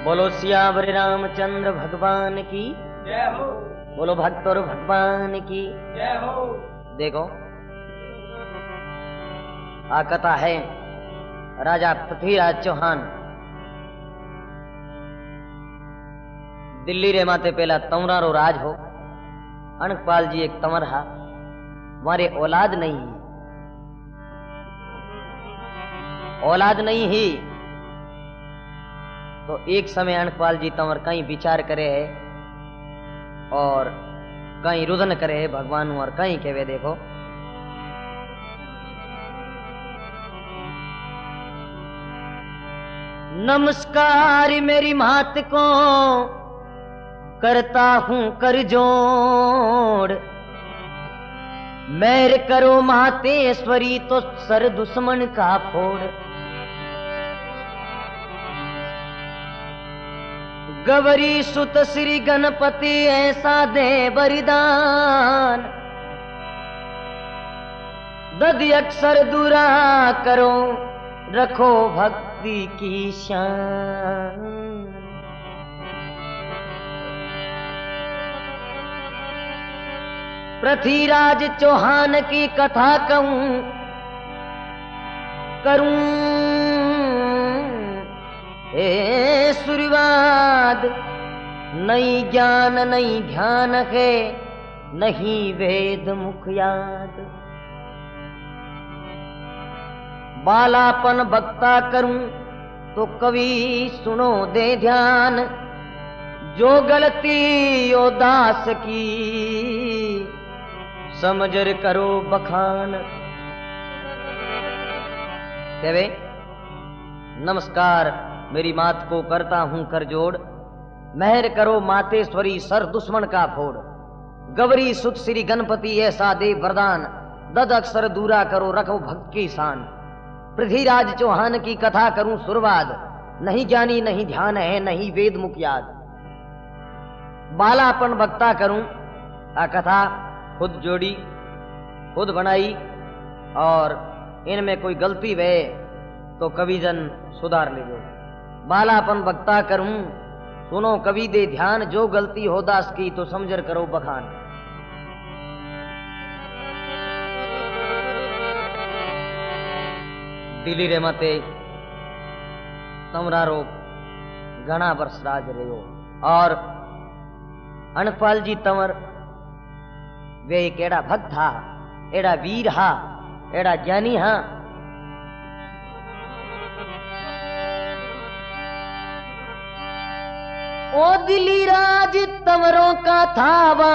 बोलो सियावर रामचंद्र भगवान की जय हो। बोलो भक्त और भगवान की जय हो। देखो आ कथा है राजा पृथ्वीराज चौहान दिल्ली रे माते पहला तंवरारो राज हो। अणकपाल जी एक तंवर हा, मारे औलाद नहीं ही, औलाद नहीं ही। तो एक समय अणकपाल जी तंवर कहीं विचार करे है और कहीं रुदन करे है भगवान और कहीं कहवे देखो नमस्कार मेरी मात को करता हूं कर जोड़, मेर करो मातेश्वरी तो सर दुश्मन का फोड़। गवरी सुत श्री गणपति ऐसा दे वरदान, दधि अक्षर दूरा करो रखो भक्ति की शान। पृथ्वीराज चौहान की कथा कहूं करूं ए शुरुआत, नहीं ज्ञान नहीं ध्यान है नहीं वेद मुख याद। बालापन भक्ता करूं तो कवि सुनो दे ध्यान, जो गलती ओ दास की समझर करो बखान। कहवे नमस्कार मेरी मात को करता हूं कर जोड़, मेहर करो मातेश्वरी सर दुश्मन का फोड़। गवरी सुत श्री गणपति ऐसा दे वरदान, दद अक्षर दूरा करो रखो भक्त की शान। पृथ्वीराज चौहान की कथा करूं शुरुआत, नहीं ज्ञानी नहीं ध्यान है नहीं वेद मुख याद। बालापन भक्ता करूं आ कथा खुद जोड़ी खुद बनाई और इनमें कोई गलती वे तो कवि जन सुधार लीजो। बालापन भक्ता करूं सुनो कवि दे ध्यान, जो गलती हो दास की तो समझर करो बखान। दिल्ली रे मते तमरारो घना वर्ष राज रहो और अणकपाल जी तंवर वे एक एड़ा भक्त हा, एड़ा वीर हा, एड़ा ज्ञानी हा। ओ दिल्ली राज तंवरों का थावा,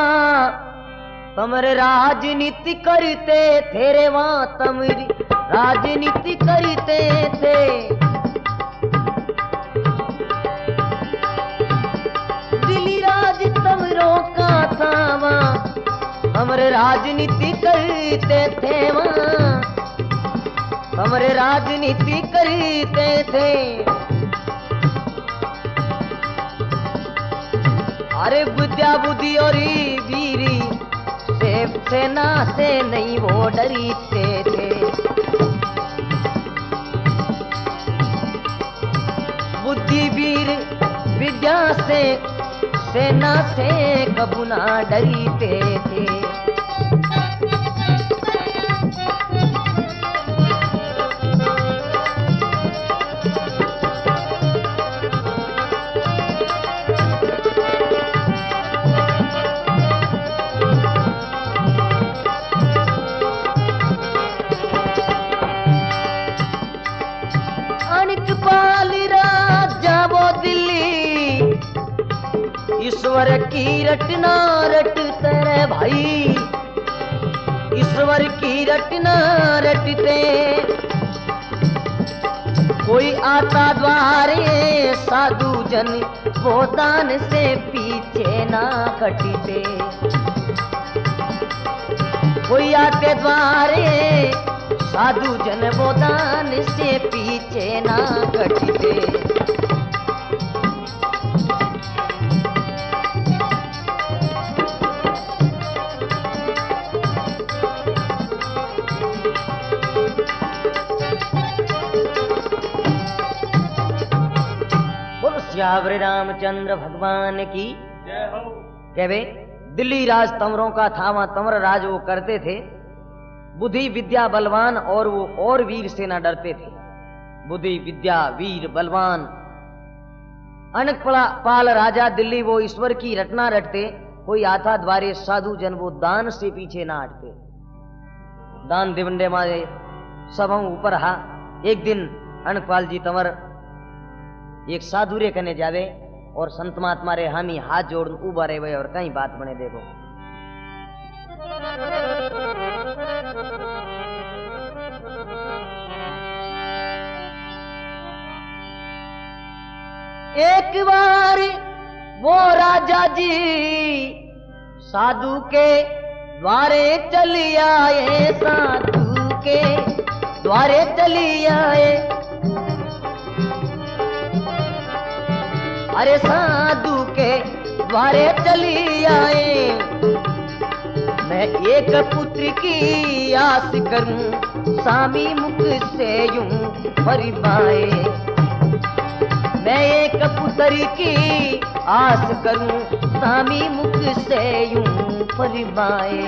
तमर राजनीति करते थे रे वहां तमरी राजनीति करते थे। दिल्ली राज तंवरों का थावा, हमरे राजनीति करते थे वहां, हमरे राजनीति करते थे। अरे विद्या बुद्धि और वीरी से सेना से नहीं वो डरते थे। बुद्धि वीर विद्या से सेना से कबू ना डरते थे। अणकपाल राजा वो दिल्ली, ईश्वर की रटना रटते रे भाई, ईश्वर की रटना रटते। कोई आता द्वारे साधु जन वो दान से पीछे ना कटते। कोई आते द्वारे साधु जन वो दान से पीछे ना कटते। श्यावर रामचंद्र भगवान की जय हो। कहवे दिल्ली राज तंवरों का था, वहां तंवर राज वो करते थे। बुद्धि विद्या बलवान और वो और वीर से ना डरते थे। बुद्धि विद्या वीर बलवान अनक पाल राजा दिल्ली वो ईश्वर की रटना रटते। कोई आता द्वारे साधु जन वो दान से पीछे ना हटते। दान दिवंडे मारे सब हम ऊपर हा। एक दिन अनकपाल जी तंवर एक साधु रे कने जावे और संत महात्मा रे हामी हाथ जोड़ उबा रहे और कई बात बने। देखो एक बार वो राजा जी साधु के द्वारे चली आए। साधु के द्वारे चली आए। अरे साधु के द्वारे चली आए। मैं एक पुत्र की आस करूं स्वामी मुख से यूं फरमाए। मैं एक पुत्र की आस करूं स्वामी मुख से यूं फरमाए।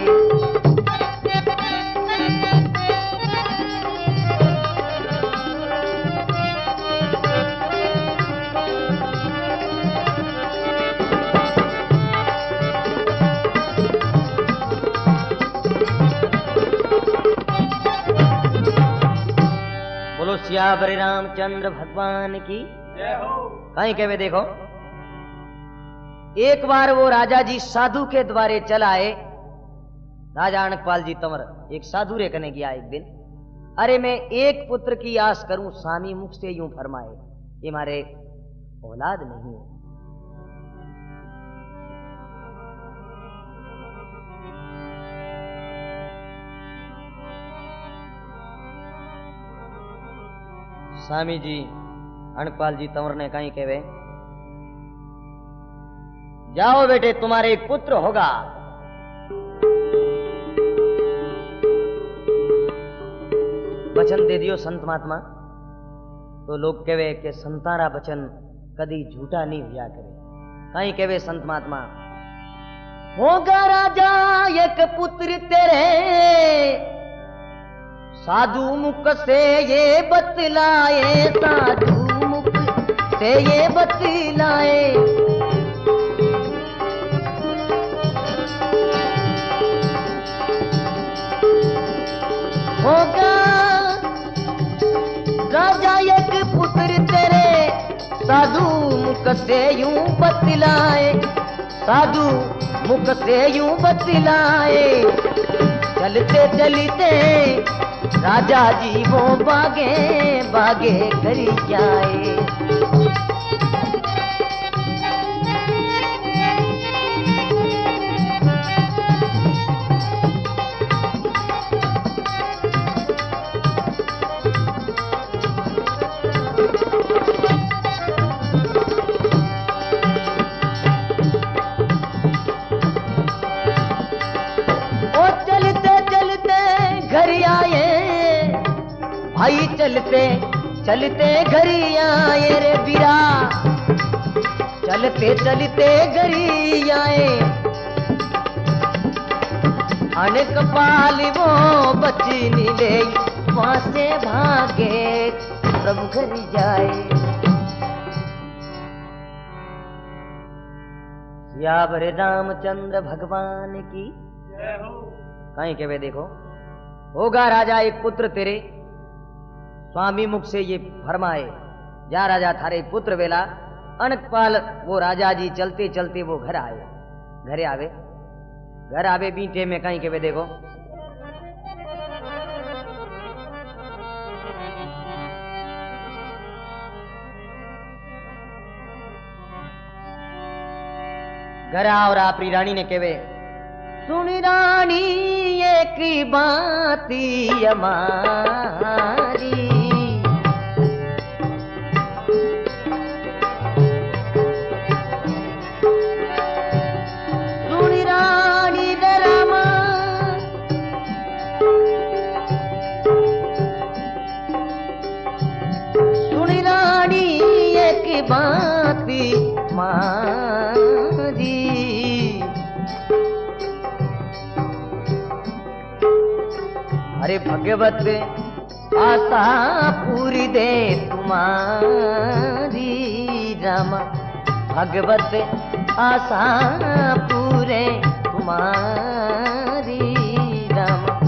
बोलो श्यावर रामचंद्र भगवान की जय हो। कहीं कहवे देखो एक बार वो राजा जी साधु के द्वारे चला आए। राजा अनकपाल जी तंवर एक साधु रे कने गया एक दिन। अरे मैं एक पुत्र की आस करूं स्वामी मुख से यूं फरमाए। ये मारे औलाद नहीं है। स्वामी जी अनकपाल जी तंवर ने कहीं कहवे जाओ बेटे तुम्हारे एक पुत्र होगा। वचन दे दियो संत महात्मा। तो लोग कहवे कि संतारा वचन कदी झूठा नहीं हुआ करे। कहीं कहवे संत महात्मा होगा राजा एक पुत्र तेरे। साधु मुख से ये बतलाए। साधु मुख से ये बतलाए। होगा राजा एक पुत्र तेरे। साधु मुख से यूं बतलाए। साधु मुख से यूं बतलाए। चलते चलते राजा जी वो बागे बागे करी जाए। भाई चलते चलते घरी आए रे बीरा। चलते चलते घरी आए। अनकपाल वो बचनी ले वहां से भागे प्रभु घर जाए। श्यावर रामचंद्र भगवान की जय हो। कहीं कहवे देखो होगा राजा एक पुत्र तेरे। स्वामी मुख से ये फरमाए जा राजा थारे पुत्र वेला। अनकपाल वो राजा जी चलते चलते वो घर आए। घर आवे बीटे में कहीं कहवे देखो घर और आपरी रानी ने कहवे सुनी रानी एक बाती हमारी। सुनी रानी दरमा सुनी रानी एक बाती तुम्हारी। अरे भगवत आशा पूरी दे तुम्हारी रामा, भगवत आशा पूरे तुम्हारी रामा।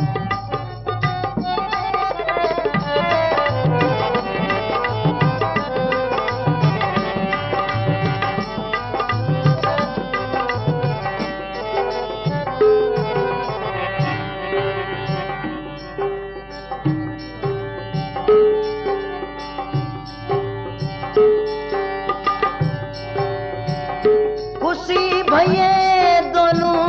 भैये दोनों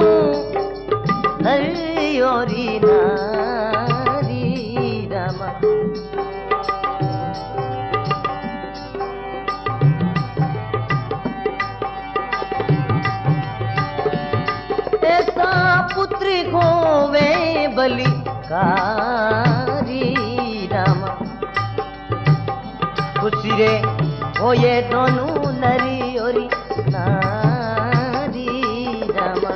नरी और नारी रामा, ऐसा पुत्र खोवे बलिकारी रामा। खुशी रे हो ये दोनों नरी और नारी रामा।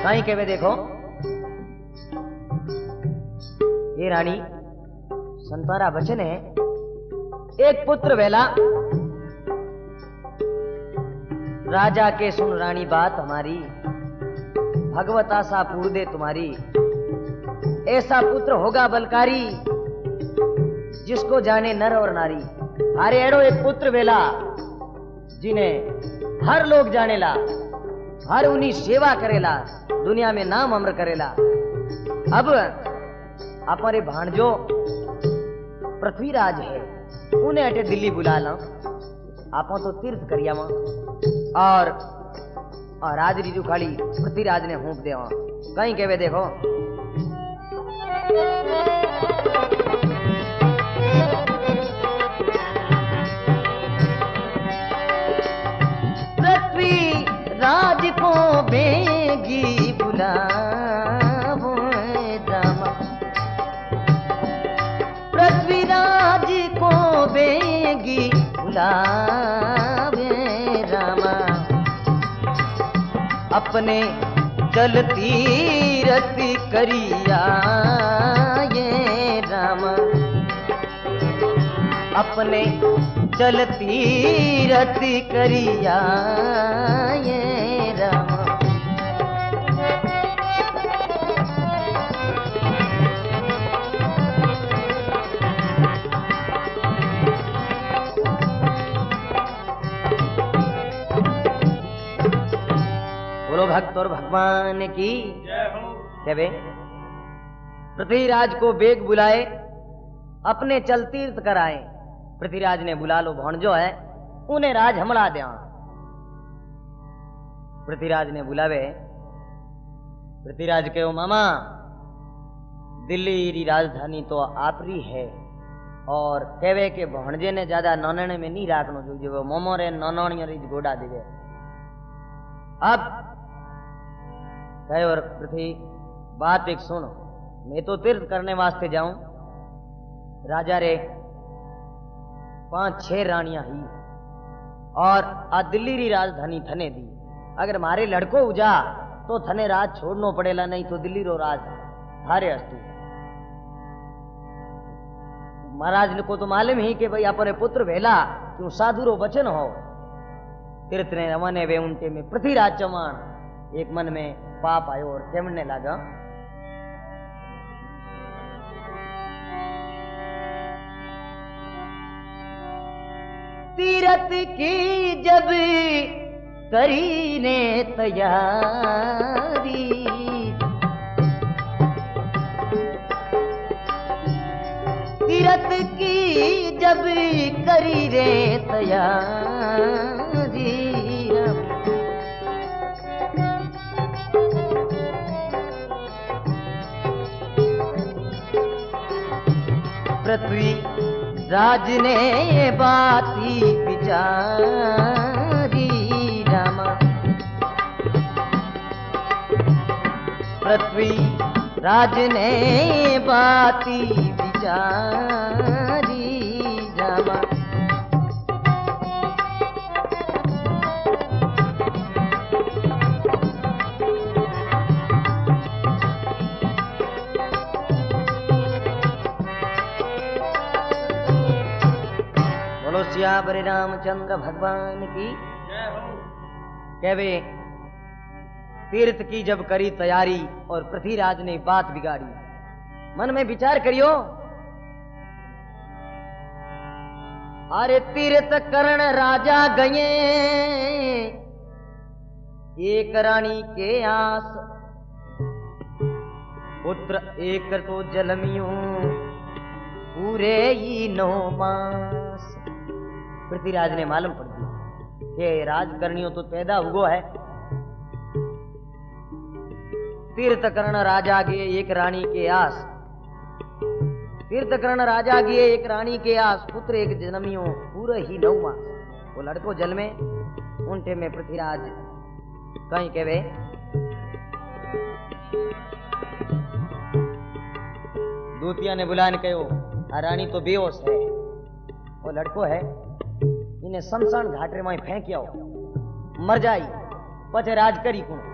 कहीं के वे देखो ये रानी संतारा बचन है, एक पुत्र वेला राजा के सुन रानी बात हमारी, भगवत आशा पूर दे तुम्हारी। ऐसा पुत्र होगा बलकारी जिसको जाने नर और नारी। अरे एड़ो एक पुत्र वेला जिन्हें हर लोग जानेला, हर उन्हीं सेवा करेला, दुनिया में नाम अमर करेला। अब हमारे भाणजो पृथ्वीराज है, उन्हें अटे दिल्ली बुला लो, आप तो तीर्थ करिया और राजरी जो खाली पृथ्वीराज ने होंप दे। कहीं के वे देखो पृथ्वीराज को बेगी बुलावो रामा, पृथ्वीराज को बेगी बुलावे रामा। अपने चलती रति करिया ये रामा, अपने चलती रति करिया ये रामा। बोलो भक्त और भगवान की जय हो। पृथ्वीराज को बेग बुलाए, अपने चल तीर्थ कराए। पृथ्वीराज ने बुला लो भाणजो है, उन्हें राज हमला दे। पृथ्वीराज ने बुलावे, पृथ्वीराज कहो मामा दिल्ली री राजधानी तो आपरी है, और कहवे के भाणजे ने ज्यादा नौनणे में नहीं राखनो जो वो मोमो रे नौनणिया री गोड़ा देवे। अब कहे और पृथ्वी बात एक सुनो, मैं तो तीर्थ करने वास्ते जाऊं, राजा रे 5-6 रानियां ही और आ दिल्ली री राजधानी थने दी। अगर मारे लड़को उजा तो थने राज छोड़नो पड़ेला, नहीं तो दिल्ली रो राज थारे अस्तु। महाराज को तो मालूम ही कि भाई अपने पुत्र भेला क्यों साधु रो वचन हो। तीर्थ ने रवाने वे उनके में पृथ्वीराज चौहान एक मन में पाप आयो और केमने लगा। तीरथ की जब करी ने तैयारी, तीरथ की जब करी रे तैयारी, पृथ्वी राज ने बाती विचारी रामा, पृथ्वी राज ने बाती विचारी जावा। बोलो सियावर रामचंद्र भगवान की जय हो। कहवे तीर्थ की जब करी तैयारी और पृथ्वीराज ने बात बिगाड़ी, मन में विचार करियो, अरे तीर्थ करण राजा गए एक रानी के आस, पुत्र एक तो जलमियों पूरे ही 9 मास। पृथ्वीराज ने मालूम पड़ दिया कि राजकर्णियों तो पैदा हुआ है। तीर्थकर्ण राजा गे एक रानी के आस, तीर्थकर्ण राजा गे एक रानी के आस, पुत्र एक जन्मियों पूरे ही 9 मास। वो लड़को जल में उनटे में पृथ्वीराज कहीं कहवे दूतिया ने बुलाने कहो, रानी तो बेहोश है, वो लड़को है, इन्हें शमशान घाटे में फेंक आओ, मर जाई पचे राज करी कौन।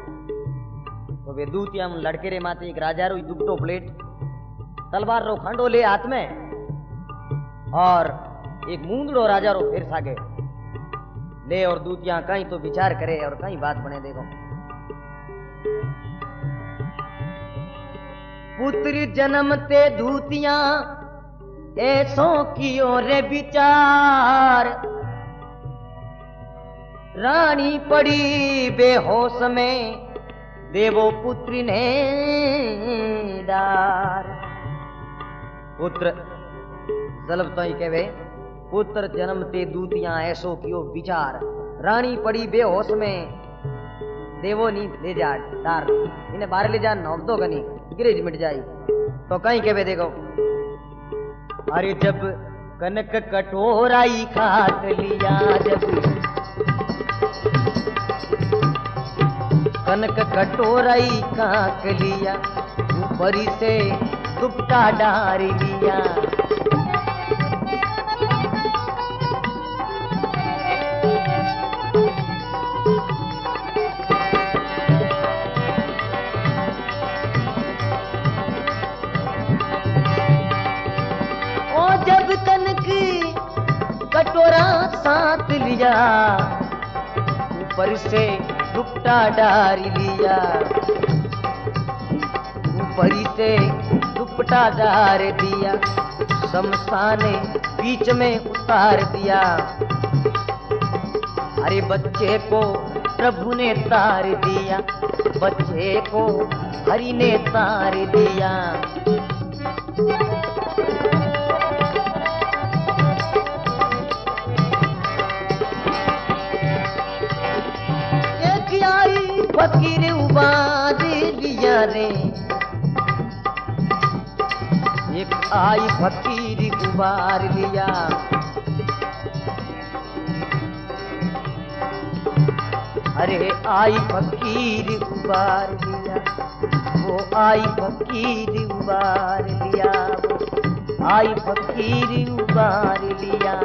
तो वे दूतिया लड़के रे माते एक राजा रो दुपटो प्लेट तलवार रो खंडो ले हाथ में और एक मूंदड़ो राजा रो फिर सागे ले, और दूतिया कहीं तो विचार करे और कहीं बात बने। देखो पुत्र जन्मते दूतिया ऐसो कियो रे विचार, रानी पड़ी बेहोश में देवो पुत्री ने डार। पुत्र जलब तो ही कहवे पुत्र जन्मते दूतियां ऐसो कियो विचार, रानी पड़ी बेहोश में देवो नी ले जा डार, इन्हें बाहर ले जा नौक दो गनी गिरेज मिट जाई। तो कहीं कहवे देखो, अरे जब कनक कटोराई खात लिया, जब कनक कटोराई काक लिया, ऊपरी से दुपट्टा डार लिया। ओ जब कनक कटोरा साथ लिया, ऊपर से दुपट्टा डार लिया, ऊपरी से दुपट्टा डार दिया, शमशान बीच में उतार दिया। अरे बच्चे को प्रभु ने तार दिया, बच्चे को हरि ने तार दिया। फकीर उबार लिया रे, एक आई फकीर उबार लिया। अरे आई फकीर उबार लिया, वो आई फकीर उबार लिया, वो आई फकीर उबार लिया।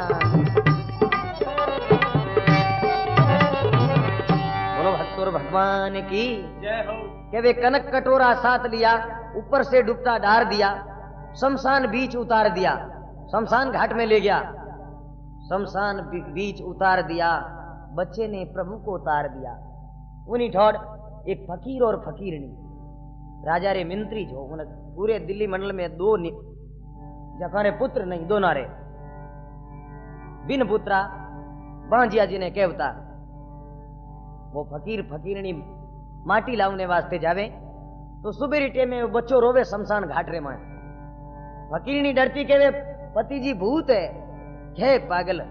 भगवान की जय हो। के वे कनक कटोरा साथ लिया, ऊपर से डुबता डार दिया, शमशान बीच उतार दिया, शमशान घाट में ले गया, शमशान बीच उतार दिया। बच्चे ने प्रभु को उतार दिया। उन्हीं ठोड़ एक फकीर और फकीरनी राजा रे मंत्री जो पूरे दिल्ली मंडल में 2 जखारे पुत्र नहीं, 2 नारे बिन पुत्रा बांजिया जी ने कहता। वो फकीर फकीरनी माटी लावने वास्ते जावे तो सुबह टाइम में वो बच्चों रोवे शमशान घाट रे में। फकीरनी डरती के पति जी भूत है पागल,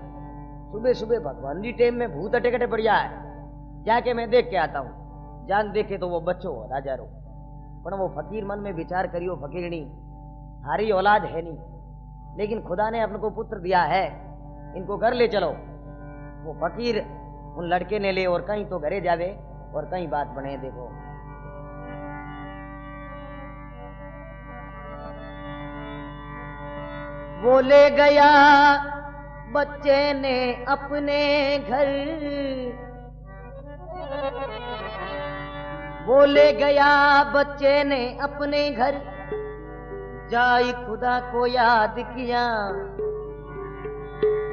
सुबह सुबह भगवान जी टाइम में भूत अटे कटे बढ़िया है, जाके मैं देख के आता हूँ। जान देखे तो वो बच्चों राजा रो, पर वो फकीर मन में विचार करियो, फकीरनी हारी औलाद है नहीं, लेकिन खुदा ने अपने को पुत्र दिया है, इनको घर ले चलो। वो फकीर उन लड़के ने ले और कहीं तो घरे जावे और कहीं बात बने। देखो वो ले गया बच्चे ने अपने घर, वो ले गया बच्चे ने अपने घर, जाई खुदा को याद किया,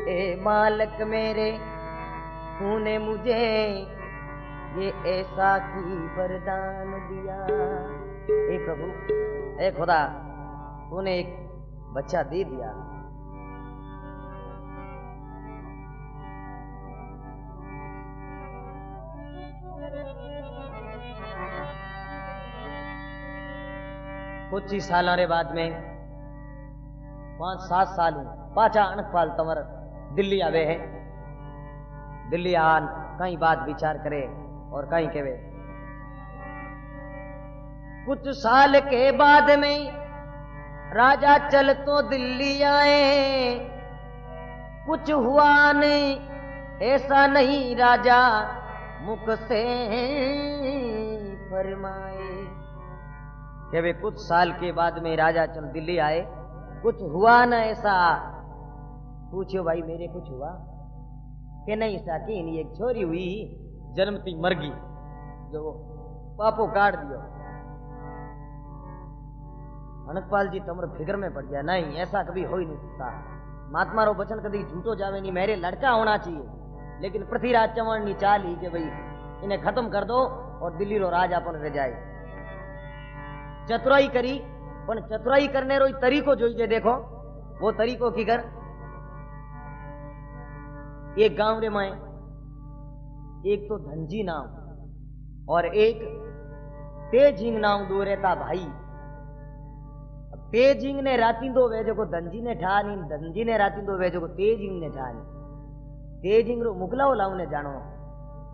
ए मालिक मेरे तूने मुझे ये ऐसा की वरदान दिया। ए प्रभु, ए खुदा, तूने एक बच्चा दे दिया। कुछ ही साल रे बाद में 5-7 साल पाचा अणकपाल तंवर दिल्ली आवे है। दिल्ली आन कई बात विचार करे और कहीं केवे। कुछ साल के बाद में राजा चल तो दिल्ली आए, कुछ हुआ नहीं ऐसा नहीं राजा मुख से फरमाए। कि वे कुछ साल के बाद में राजा चल दिल्ली आए, कुछ हुआ न ऐसा। पूछो भाई मेरे कुछ हुआ कि नहीं? साकी नहीं, एक छोरी हुई जन्मती मरगी जो पापो काट दियो। अनकपाल जी तमर फिक्र में पड़ गया, नहीं ऐसा कभी हो ही नहीं सकता। महात्मा रो वचन कभी झूठो जावे नहीं, मेरे लड़का होना चाहिए। लेकिन पृथ्वीराज चौहान ने चाल ही कि भाई इन्हें खत्म कर दो और दिल्ली रो राज अपन रह जाए। चतुराई करी, पर चतुराई करने रो तरीको जोईजे। देखो वो तरीको की कर, एक गांव रे में एक तो धनजी नाम और एक तेजिंग नाम दो रहता भाई। तेजिंग ने रातींदो वे जो धनजी ने ठा नहीं, धनजी ने रातींदो वे जो तेजिंग ने ठा नहीं। तेजिंग रो मुकलाओ लाउने जानो,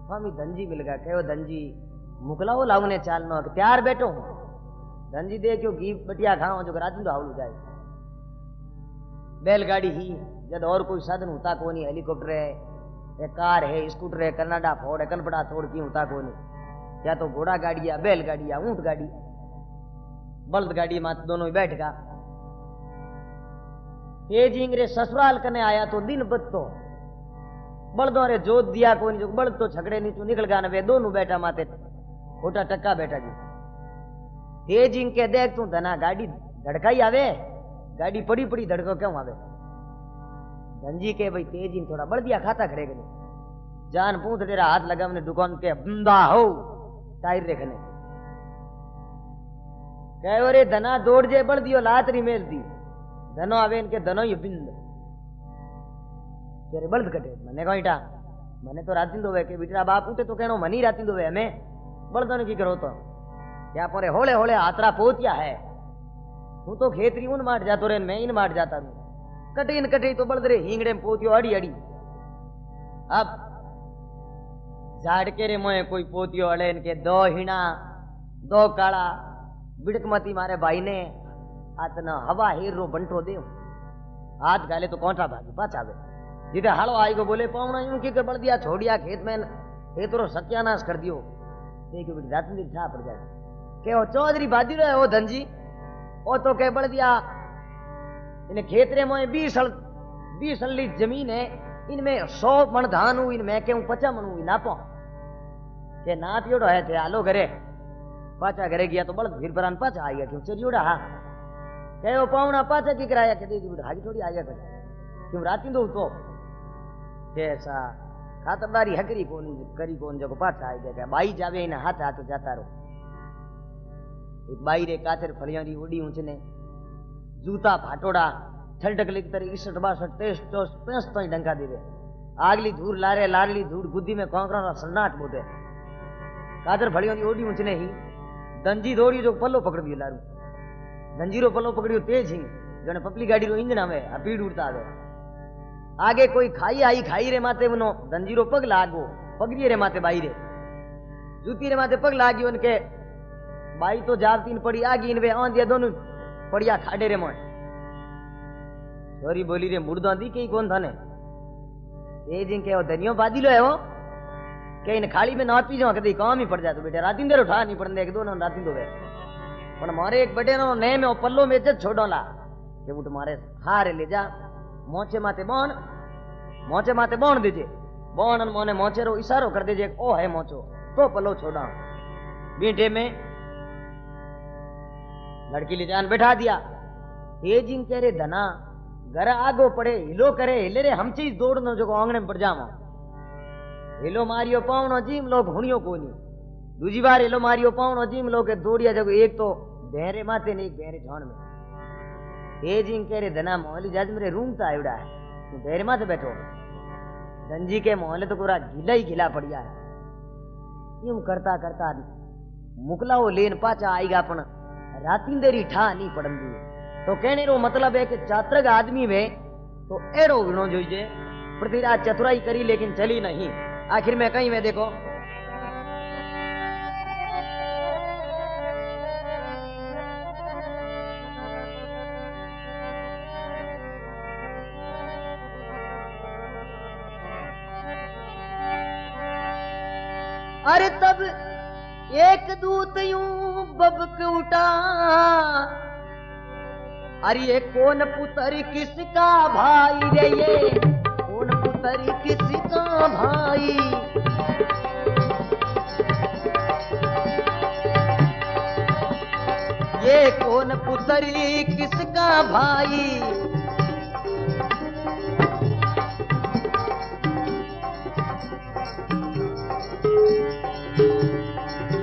स्वामी धनजी मिल गया। कहो धनजी मुकलाओ लाउने चालनो त्यार बैठो हूं। धनजी दे क्यों घी बटिया खाओ जो रातींदो हावलू जाए। बैलगाड़ी ही जब और कोई साधन होता को नहीं, हेलीकॉप्टर है, कार है, स्कूटर है, कनाडा फोड़ है, कनपड़ा तोड़ की होता को नहीं। या तो घोड़ा गाड़ी या बैलगाड़ी या ऊंट गाड़ी, बल्द गाड़ी में दोनों ही बैठ गा। तेजिंग रे ससुराल कने आया तो दिन बदतो बल्दों रे जोत दिया कोई नहीं, जो बल्द तो छकड़े नीचू निकल गा। वे दोनों बैठा माते खोटा टक्का बैठा जी। तेजिंग के देख तू धना गाड़ी धड़काई आवे, गाड़ी पड़ी पड़ी धड़को क्यों आवे? धनजी के भाई तेजिंग थोड़ा बढ़ दिया खाता खड़े गए, जान पूछ तेरा हाथ लगा मैंने दुकान पे बंदा हो टायर रेखने। कहो रे धना दौड़ जे बढ़ दियो लातरी मेल दी, धनो आवे इनके धनो ये बिंद तेरे बल्द कटे। मैंने कहा इटा मैंने तो राती दो वे के बिटरा बाप उठे तो कहनो मनी राती दो वे हमें बल्दों ने की करो तो क्या पर होले होले आतरा पोतिया है। तू तो खेतरी उन मार जातो रे, मैं इन मार जाता हूं। कटी कटी तो बल्द रे हिंगड़े में पोतियो अड़ी अड़ी। अब झाड़ के रे मोए कोई पोतियो अड़े इनके दो हिना दो काला बिड़कमती मारे भाई ने आतना हवा हीर रो बंटो दे हाथ गाले तो कौंटा भागी पाचावे। जिधे हलो आई को बोले पावना यूं की कर बढ़ दिया छोड़िया खेत में, खेत रो सत्यानाश कर दियो। देखो बेटी रात दिन ठा पड़ जाए के वो चौधरी बादी रहे हो धनजी ओ तो के बढ़ दिया इन्हें खेत रे मोए 20 अल्ली जमीन है, इनमें 100 मन धान हूं, इनमें के 50 मन हूं नापो के नाप योड़ो है थे आलो घरे पाचा घरे गया तो बड़द फिर बरान पाचा आ गया क्यों चरियोड़ा। हाँ कहे वो पावना पाचा की कराया के देखी बेटा हाजी थोड़ी आ गया क्यों राती दो तो कैसा खातरदारी हकरी कौन करी कौन जो पाचा आ गया बाई जावे इन हाथ हाथ जाता रहो। एक बाई रे काचर फलियां री उड़ी ऊंचने जूता फाटोड़ा ठंडक लिख तरी 61 62 63 65 तो डंका दे आगली धूर लारे लारली धूर गुद्दी में कौकरा सन्नाट बोटे काचर फलियां री उड़ी ऊंचने ही धनजी दौड़ी जो पल्लो पकड़ दियो लारू। धनजी रो पल्लो पकड़ियो तेज ही जने पपली गाड़ी रो इंजन आवे पीड़ उड़ता आवे। आगे कोई खाई आई खाई रे माते उनो धनजी रो पग लागो पगड़ी रे माते बाई रे जूती रे माते पग लागी उनके बाई तो जावतीन पड़ी आगी इनवे आन दिया दोनों पड़िया खाडे रे मोय। छोरी बोली रे मुर्दा दी के कौन थाने ए जिन के धनियो बादी लो है वो के इन खाली में ना पी जाओ कदी काम ही पड़ जातो बेटा राती देर उठा नहीं पड़ने एक दोनों राती दो वे पण मारे एक बड़े नो ने में पल्लो में इज्जत छोड़ोला कि उठ मारे हारे ले जा मोचे माते बोन दीजिए बोन मोने मोचे रो इशारो कर दीजिए ओ है मोचो तो पलो छोड़ा बीटे में लड़की ले जान बैठा दिया। ये जिन कह रे धना घर आगो पड़े हिलो करे हिले रे हम चीज दौड़नो जो आंगणे में पड़ जावा हिलो मारियो पावनो जीम लोग हुनियो कोनी दूजी बार हिलो मारियो पावनो जीम लोग के दौड़िया जगो एक तो बेरे माते ने एक बेरे झाण में ये जिन कह रे धना मोहली जाज मेरे रूम ता आइड़ा है तू बेरे माते बैठो गंजी के मोहल्ले तो पूरा घिला ही घिला पड़िया है यूं करता करता मुकलाओ लेन पाचा आईगा अपन राती देरी ठा नहीं पड़ंदी तो कहने रो मतलब है कि चात्रक आदमी में तो एड़ो विनो जोइए पृथ्वीराज चतुराई करी लेकिन चली नहीं आखिर में कहीं में देखो अरे तब एक दूत यूं बबक उठा अरे ये कौन पुत्र किसका भाई रे ये कौन पुत्र किसका भाई ये कौन पुत्र किसका भाई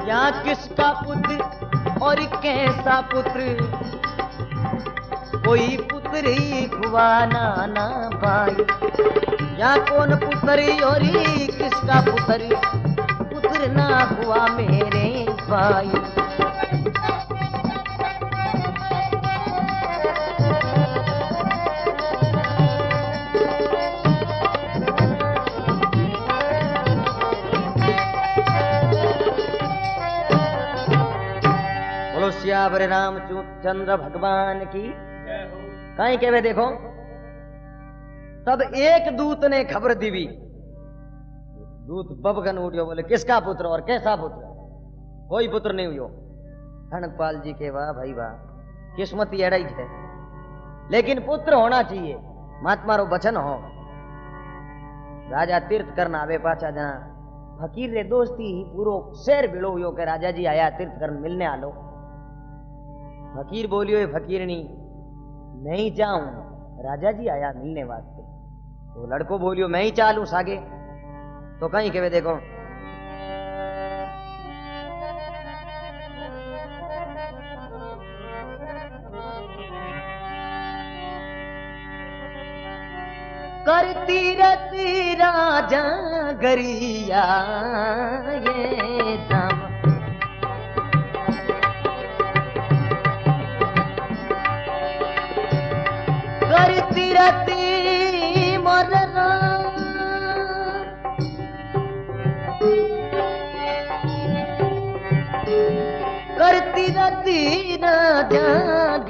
या किसका पुत्र और कैसा पुत्र कोई पुत्र ही हुआ ना भाई या कौन पुत्र और किसका पुत्र ना हुआ मेरे भाई बोलो सियावर रामचंद्र भगवान की कहीं कहवे देखो तब एक दूत ने खबर दीवी दूत बबगन उठियो बोले किसका पुत्र और कैसा पुत्र कोई पुत्र नहीं हुयो खड़गपाल जी के वाह भाई वाह किस्मत एड़ा ही है लेकिन पुत्र होना चाहिए महात्मा रो बचन हो राजा तीर्थ करना आवे पाचा जना फकीर रे दोस्ती ही पूरो शहर भिड़ो हुयो के राजा जी आया तीर्थ करन मिलने आलो फकीर बोलियो फकीरनी नहीं जाऊं राजा जी आया मिलने वास्ते तो लड़को बोलियो मैं ही चालू सागे तो कहीं के वे देखो करती रती राजा गरिया ये दाम करती रती मरना करती रती राजा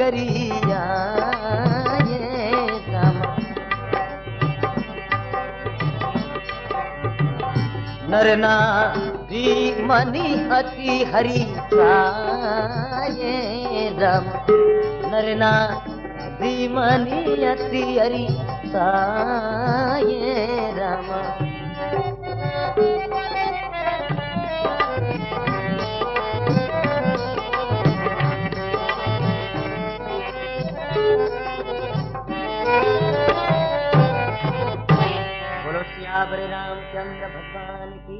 गरिया ये दाम नरना री मनी अति हरि ये राम नरना मनी अति हरि ये राम बोलो सियावर रामचंद्र भगवान की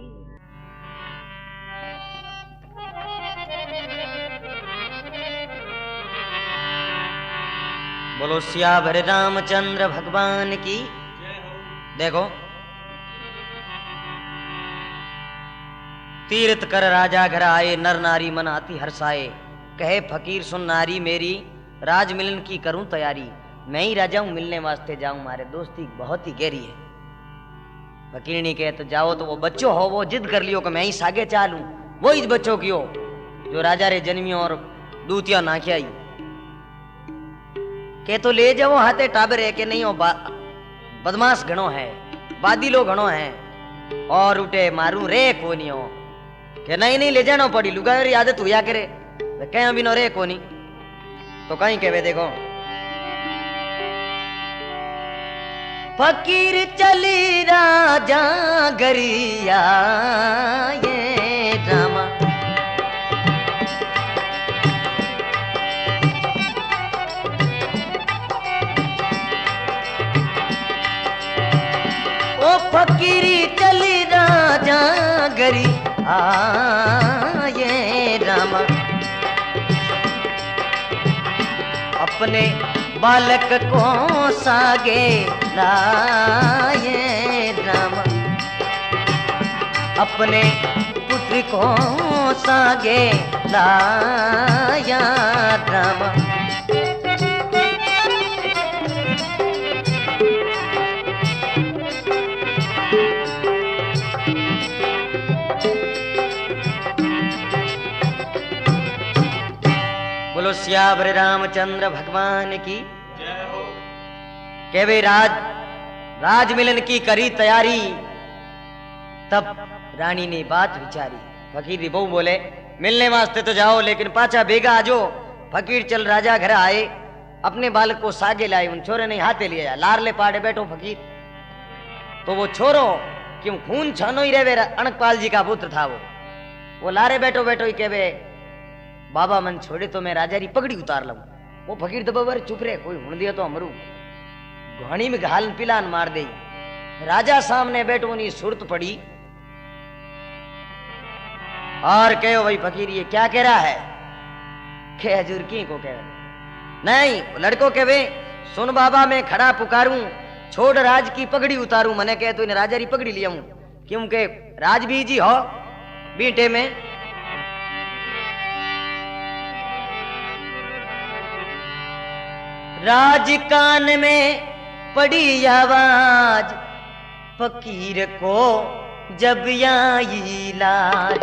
बोलो सियावर रामचंद्र भगवान की देखो तीर्थ कर राजा घर आए नर नारी मन अति हर्षाए कहे फकीर सुन नारी मेरी राज मिलन की करूं तैयारी मैं ही राजा हूं मिलने वास्ते जाऊं मारे दोस्ती बहुत ही गहरी है फकीर ने कहे तो जाओ तो वो बच्चों हो वो जिद कर लियो कि मैं ही सागे चालूं वो इस बच्चों की हो जो राजा रे जन्मियों और दूतिया नाखियाई के तो ले जाओ हाथे टाबर है के नहीं हो बदमाश घणो है बादीलो घणो है और उठे मारू रे कोनी हो के नहीं ले जाना पड़ी लुगाई आदत हुआ करे कहीं भी नो रे कोनी तो कहीं के वे देखो फकीर चली राजा गरिया ये रामा। ओ फकीरी चली राजा गरिया ये रामा। अपने बालक को सागे लाए राम। अपने पुत्र को सागे लाया राम। बोलो सियावर रामचंद्र भगवान की जय हो। के वे राज मिलन की करी तैयारी। तब रानी ने बात विचारी। फकीर री बहू बोले मिलने वास्ते तो जाओ लेकिन पाछा बेगा आजो। फकीर चल राजा घर आए, अपने बालक को सागे लाए। उन छोरे ने हाथे लिया, लार ले पाड़े बैठो फकीर। तो वो छोरो क्यों खून छानो ही रहे, अणकपाल जी का पुत्र था। वो लारे बैठो बैठो ही कहवे बाबा मन छोड़े तो मैं राजा री पगड़ी उतार लूं। वो फकीर दबावर चुप रहे, कोई हुण दिया तो हमरू घानी में घालन पिलान मार दे। राजा सामने बैठो नहीं सुरत पड़ी और कहो भाई फकीर ये क्या कह रहा है। के हजूर की को कहे नहीं, लड़को कहे सुन बाबा मैं खड़ा पुकारूं, छोड़ राज की पगड़ी उतारूं। मने कहे तो इन्हें राजा री पगड़ी लिया हूं क्योंकि राज भी जी हो बीटे में। राज कान में पड़ी आवाज, फकीर को जब आई लाज।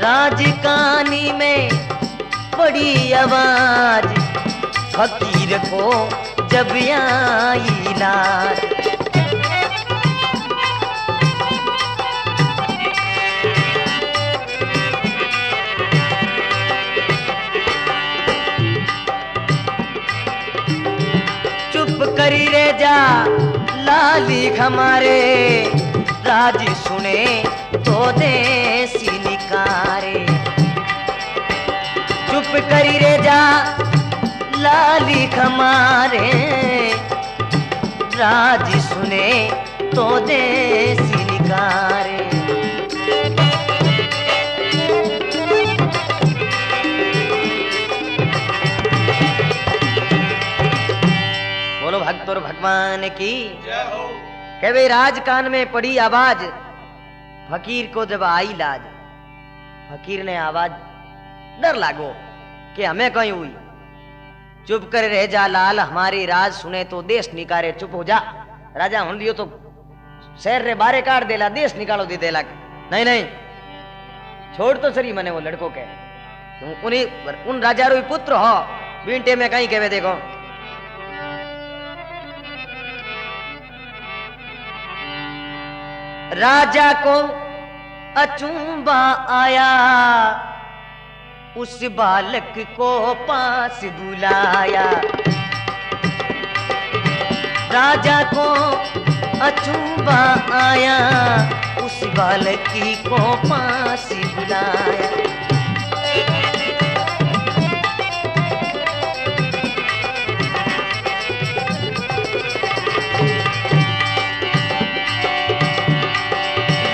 राज कानी में पड़ी आवाज, फकीर को जब आई लाज। करी रे जा लाली हमारे, राज सुने तो देसी निकारे। चुप करी रे जा लाली हमारे, राज सुने तो देसी निकारे। बोलो भक्त और भगवान की जय हो। कह भाई राज कान में पड़ी आवाज, फकीर को जब आई लाज। फकीर ने आवाज डर लागो कि हमें कहीं हुई। चुप कर रह जा लाल हमारी, राज सुने तो देश निकारे। चुप हो जा राजा हुन लियो तो शहर रे बारे काट देला, देश निकालो दे देला। नहीं नहीं छोड़ तो सरी मने। वो लड़को के उन राजा रो पुत्र हो बींटे में कहीं कहवे देखो। राजा को अचंभा आया, उस बालक को पास बुलाया। राजा को अचंभा आया, उस बालक को पास बुलाया।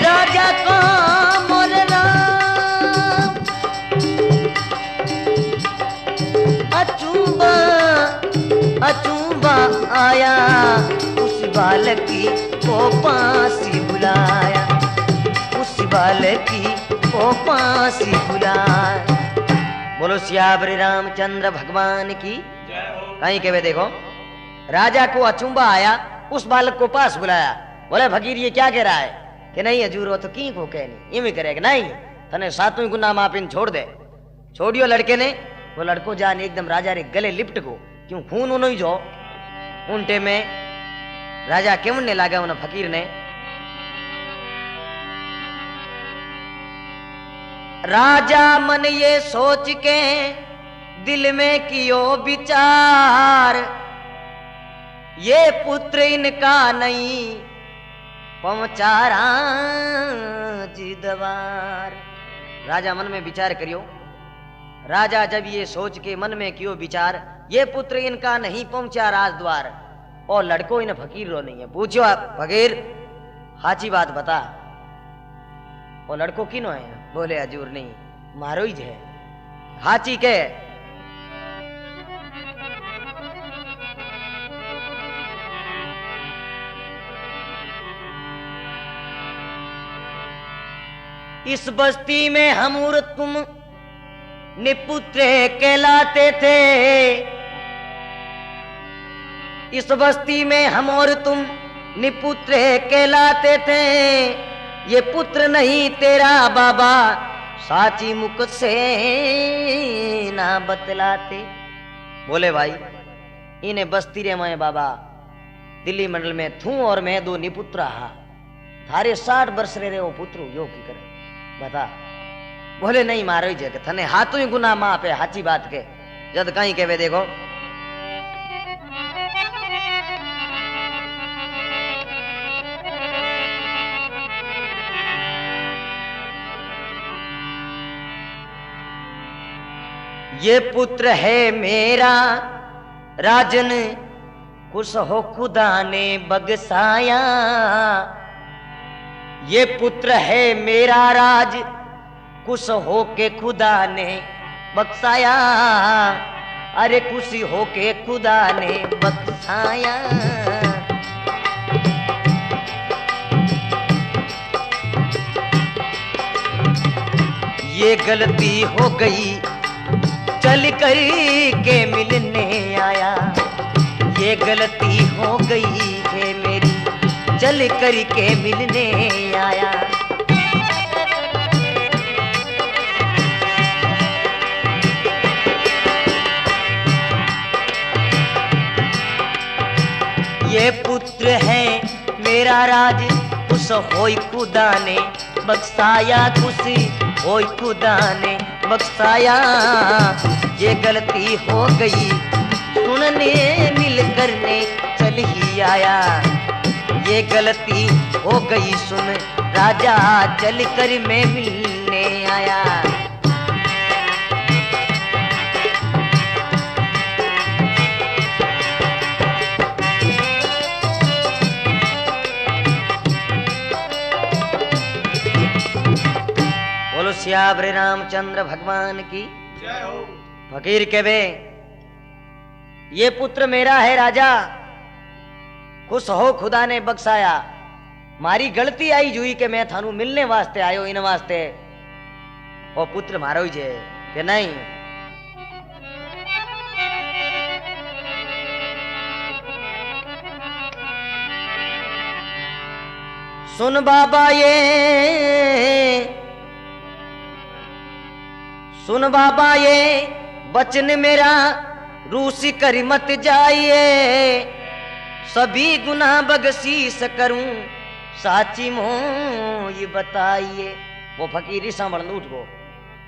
राजा को मोर राम अचूबा आया, उस बालक को पासी बुलाया। उस बालक को पासी बुलाया। बोलो सियावर रामचंद्र भगवान की कहीं कहवे देखो। राजा को अचूबा आया, उस बालक को पास बुलाया। बोले फकीर ये क्या कह रहा है कि नहीं हजूर हो तो की को कह नहीं इवे करेगा। नहीं तने सातों गुना मापिन छोड़ दे। छोड़ियो लड़के ने। वो लड़को जान एकदम राजा रे गले लिपट को क्यों खून उनो ही जो उनटे में राजा क्यों ने लागा उन फकीर ने। राजा मन ये सोच के दिल में कियो विचार, ये पुत्र इनका नहीं पहुंचा जिदवार। राजा मन में विचार करियो। राजा जब ये सोच के मन में क्यों विचार, ये पुत्र इनका नहीं पहुंचा राजद्वार, और लड़को इन फकीर रो नहीं है। पूछो आप फकीर हाची बात बता, और लड़को किनो है? बोले हजूर नहीं, मारो ही है। हाची के इस बस्ती में हम और तुम निपुत्र कहलाते थे। इस बस्ती में हम और तुम निपुत्र कहलाते थे। ये पुत्र नहीं तेरा बाबा, साची मुख से ना बतलाते। बोले भाई इन्हें बस्ती रे मैं बाबा दिल्ली मंडल में थू, और मैं दो निपुत्र हा। थारे 60 वर्ष रे वो पुत्र यो की करे बता। बोले नहीं मारो ही जगह थने हाथों ही गुना माँ पे हाची बात के जद कहीं के देखो। ये पुत्र है मेरा राजन, कुछ हो खुदा ने बगसाया। ये पुत्र है मेरा राज, कुछ हो के खुदा ने बख्शाया। अरे खुशी हो के खुदा ने बख्शाया। ये गलती हो गई चल कर के मिलने आया। ये गलती हो गई है मेरी चल कर के मिलने आया। ये पुत्र है मेरा राज, कुछ होई खुदा ने बख्शाया। खुशी होई खुदा ने बख्शाया। ये गलती हो गई सुनने मिल करने चल ही आया। ये गलती हो गई सुन राजा चल कर मैं मिलने आया। बोलो श्यावरे रामचंद्र भगवान की जय हो। फकीर के बे ये पुत्र मेरा है राजा, खुश हो खुदा ने बख्शाया। मारी गलती आई जुई के मैं थानू मिलने वास्ते आयो इन वास्ते, और पुत्र मारो ही जे के नहीं। सुन बाबा सुन बाबा ये वचन मेरा रूसी कर मत जाइए। सभी गुनाह बख्शीश करूं साची मोह बताइए। वो फकीर सांभल उठ गो।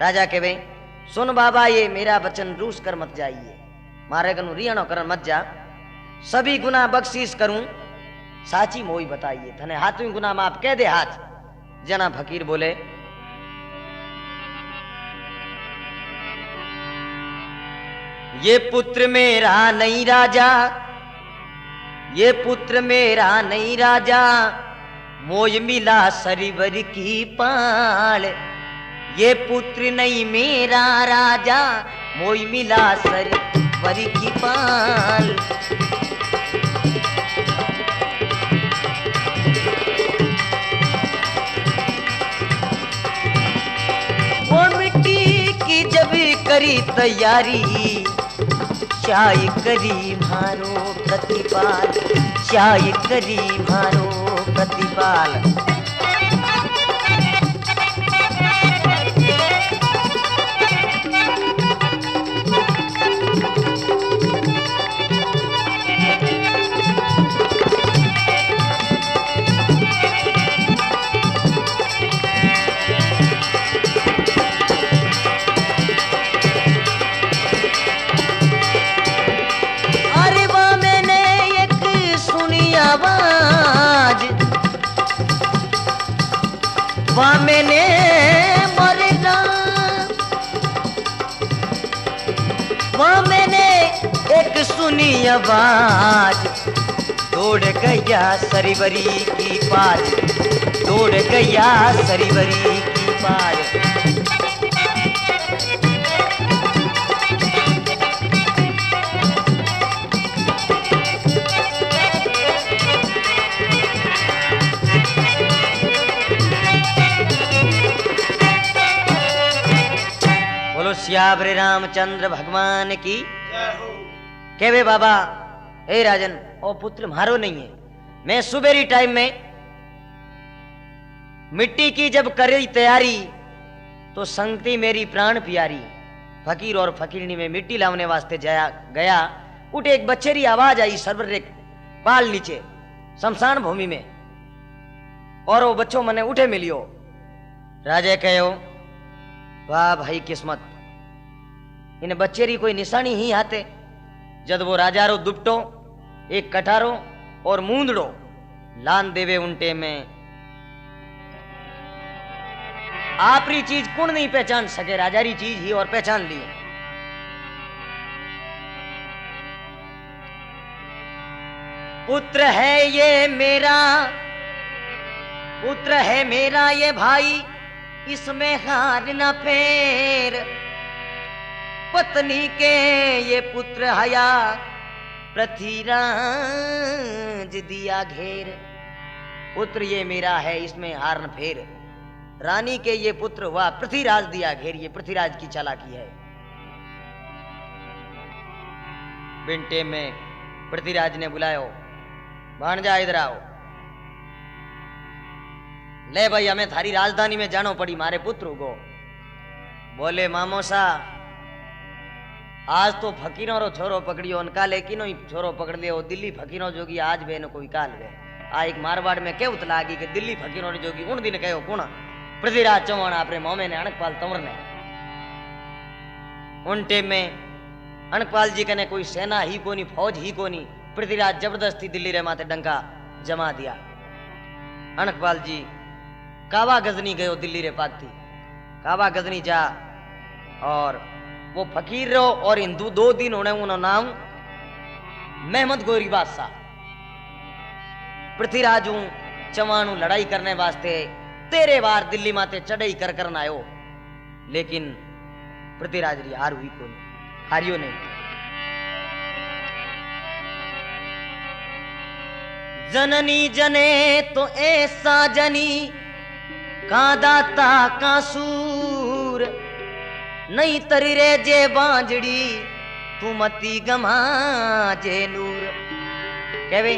राजा के भाई सुन बाबा ये मेरा वचन रूस कर मत जाइए, मारे कनु रियाणो कर मत जा। सभी गुनाह बख्शीश करूं साची मोह बताइए। थने हाथों गुनाह माफ कह दे हाथ। जना फकीर बोले ये पुत्र मेरा नहीं राजा, ये पुत्र मेरा नहीं राजा। मोय मिला सरिवर की पाल। ये पुत्र नहीं मेरा राजा, मोय मिला सरिवर की पाल। वो मिट्टी की जब करी तैयारी, चाय करी मारो प्रतिपाल। चाय करी मारो प्रतिपाल। सुनी आवाज, दौड़ गया सरिवरी की पार, दौड़ गया सरिवरी की पार। बोलो सियावर रामचंद्र भगवान की। कहवे बाबा ए राजन, ओ पुत्र मारो नहीं है। मैं सुबेरी टाइम में मिट्टी की जब करी तैयारी तो संगति मेरी प्राण प्यारी, फकीर और फकीरनी में मिट्टी लावने वास्ते जाया गया। उठे एक बच्चेरी आवाज आई सरवर रे पाल नीचे शमशान भूमि में, और वो बच्चों मने उठे मिलियो। राजे कहो वाह भाई किस्मत, इन बच्चेरी कोई निशानी ही आते। जद वो राजारो दुपटो एक कठारो और मूंदड़ो लान देवे उनटे में। आपरी चीज कौन नहीं पहचान सके, राजारी चीज ही और पहचान ली। पुत्र है ये मेरा, पुत्र है मेरा ये भाई, इसमें हार न फेर। पत्नी के ये पुत्र हया, पृथ्वीराज दिया घेर। पुत्र ये मेरा है, इसमें हार न फेर। रानी के ये पुत्र हुआ, पृथ्वीराज दिया घेर। ये पृथ्वीराज की चालाकी है। बिंटे में पृथ्वीराज ने बुलायो, भाणजा इधर आओ। ले भाई हमें थारी राजधानी में जानो पड़ी मारे पुत्र को। बोले मामोसा आज तो फकीरों रो छोरो पकड़ियो, उनका लेकिन छोरो पकड़ लियो दिल्ली फकीरों जोगी। आज बे न कोई काल वे आ एक मारवाड़ में के उतला गई कि दिल्ली फकीरों ने जोगी। उन दिन कहो कौन? पृथ्वीराज चौहान आपरे मोमे ने अणकपाल तंवर ने। उन टेम में अणकपाल जी कने कोई सेना ही कोनी, फौज ही कोनी। पृथ्वीराज जबरदस्ती दिल्ली रे माथे डंका जमा दिया। अणकपाल जी कावा गजनी गयो दिल्ली रे पागती। कावा गजनी जा और वो फकीर रो और हिंदू 2 दिन होने उन्होंने नाम महमद गोरी बादशाह। पृथ्वीराज चवाणु लड़ाई करने वास्ते 13 बार दिल्ली माते चढ़ाई कर करना आयो, लेकिन पृथ्वीराज री हार हुई कोनी, हारियो नहीं। जननी जने तो ऐसा जनी, का दाता का सूर। नहीं तरी रे जे बांजड़ी, तू मती गमा जे नूर। कहवे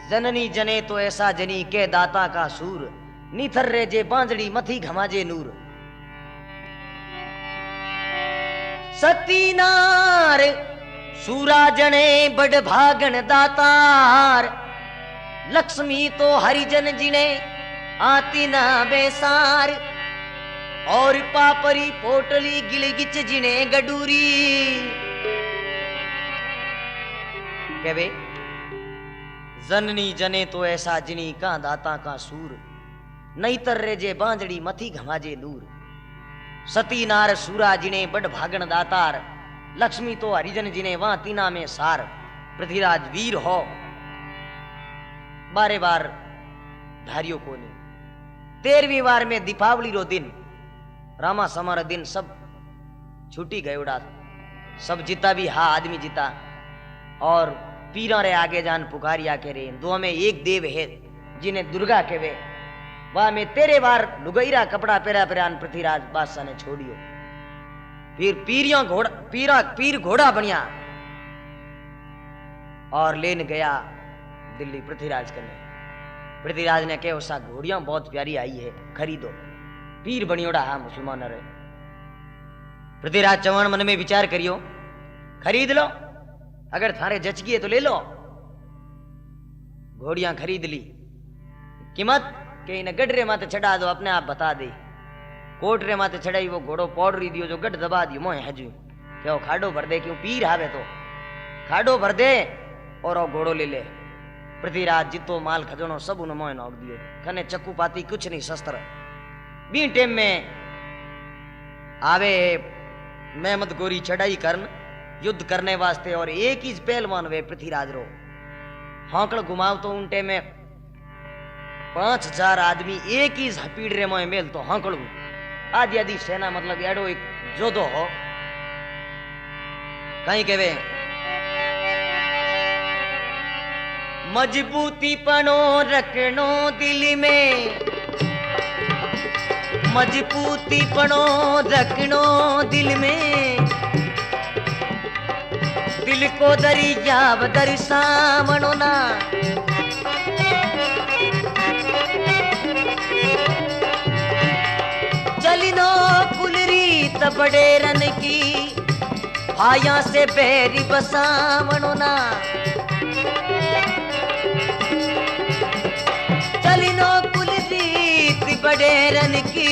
जननी जने तो ऐसा जनी, के दाता का सूर। नीथर रे जे बांजड़ी, मथी घमा जे नूर। सती नार सूरा जने, बड़ भागन दातार। लक्ष्मी तो हरिजन जिने, आती ना बेसार। और पापरी पोटली गिलगिच जिने गडूरी। कहवे जननी जने तो ऐसा जिनी, का दाता का सूर। नहीं तर रे जे बांजड़ी, मथी घमाजे नूर। सती नार सूरा जिने, बड़ भागन दातार। लक्ष्मी तो हरिजन जिने, वहां तीना में सार। पृथ्वीराज वीर हो, बारे बार धारियो कोनी। 13वीं बार में दीपावली रो दिन, रामा समार दिन, सब छुट्टी गए उड़ा। सब जीता भी हा आदमी जीता। और पीरा रे आगे जान पुकारिया के रे। दो में एक देव है जिन्हें दुर्गा कहवे। वह में 13 बार लुगैरा कपड़ा पेरा पेरान पृथ्वीराज बादशाह ने छोड़ियो। फिर पीर घोड़ा बनिया और लेन गया दिल्ली पृथ्वीराज कने। पृथ्वीराज ने कहो सा घोड़ियां बहुत प्यारी आई है, खरीदो। पीर बनियोड़ा हा मुसलमान रे। पृथ्वीराज चौहान मन में विचार करियो, खरीद लो, अगर थारे जच गई है तो ले लो। घोड़ियां खरीद ली। कीमत के इन्हें गढ़ रे माते चढ़ा दो, अपने आप बता दे। कोट रे माते चढ़ाई, वो घोड़ो पौड़ रही दियो, जो गढ़ दबा दियो मोह हजू। क्यों खाडो भर दे, क्यों पीर हावे तो खाडो भर दे और वो घोड़ो ले ले। पृथ्वीराज जितो माल खजनो सब उन मोह नोक दियो। कने चक्कू पाती कुछ नहीं, शस्त्र। बी टेम में आवे महमद गोरी चढ़ाई करन युद्ध करने वास्ते और एक ही पहलवान वे पृथ्वीराज रो हौकड़ घुमाव तो उनटे में 5000 आदमी एक ही हपीड़ रे मोए मेल तो हौकड़ू आदि आदि सेना मतलब एडो एक जोधो हो कहीं कहवे मजबूती पनो रखनो दिल में मजबूती पनो रखनो दिल में दिल को दरियाव दर्शावनो ना चलिनो कुल रीत बड़े रन की भाया से बैरी बसावनो ना चलिनो कुल रीत बड़े रन की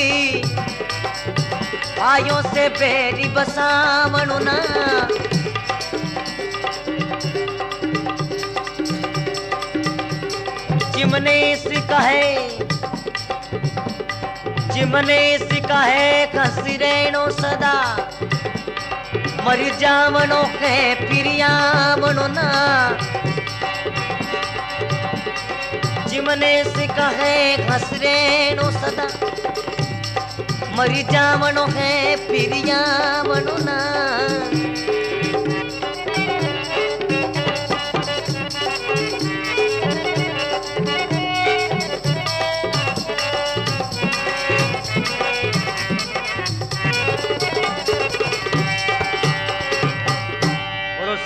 भाइयों से बैरी बसावनो ना जिमने सिका है खसरेणो सदा मर जावनो है फिरियावनो ना जिमने सिका है खसरेणो सदा मर जावनो है फिरियावनो ना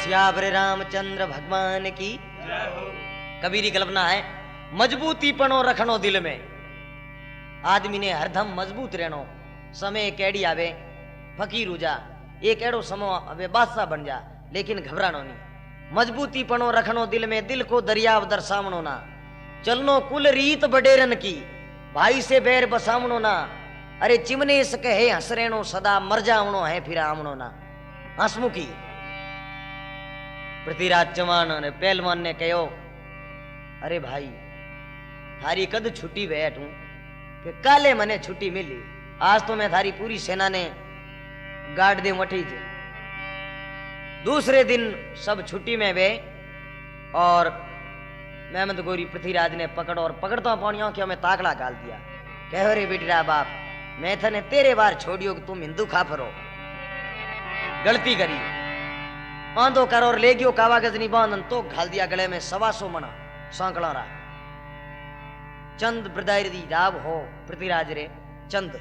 श्यावरे रामचंद्र भगवान की कबीरी कल्पना है मजबूती पनो रखनो दिल में आदमी ने हरदम मजबूत रहनो समय केड़ी आवे फकीर हो जा एक एड़ो समय आवे बादशाह बन जा लेकिन घबरानो नहीं मजबूती पनो रखनो दिल में दिल को दरियाव दर्शावनो ना चलनो कुल रीत बडेरन की भाई से बैर बसावनो ना अरे चिमने से कहे हसरेनो सदा मर जावनो है फिर आवनो ना हसमुखी पृथ्वीराज चौहान ने पहलवान ने कहो अरे भाई थारी कद छुट्टी बैठूं कि काले मने छुट्टी मिली आज तो मैं थारी पूरी सेना ने गाड़ दे मठी जे दूसरे दिन सब छुट्टी में वे और मेहमद गोरी पृथ्वीराज ने पकड़ो और पकड़ता पानी आंखों में ताकड़ा गाल दिया कहो रे बेटा बाप मैं थने तेरे बार छोड़ियो कि तुम हिंदू खाफर हो गलती करी आंधो कर और ले गयो कावा गजनी बांधन तो घाल दिया गले में 125 मना सांकड़ा रहा चंद ब्रदायरी राव हो पृथ्वीराज रे चंद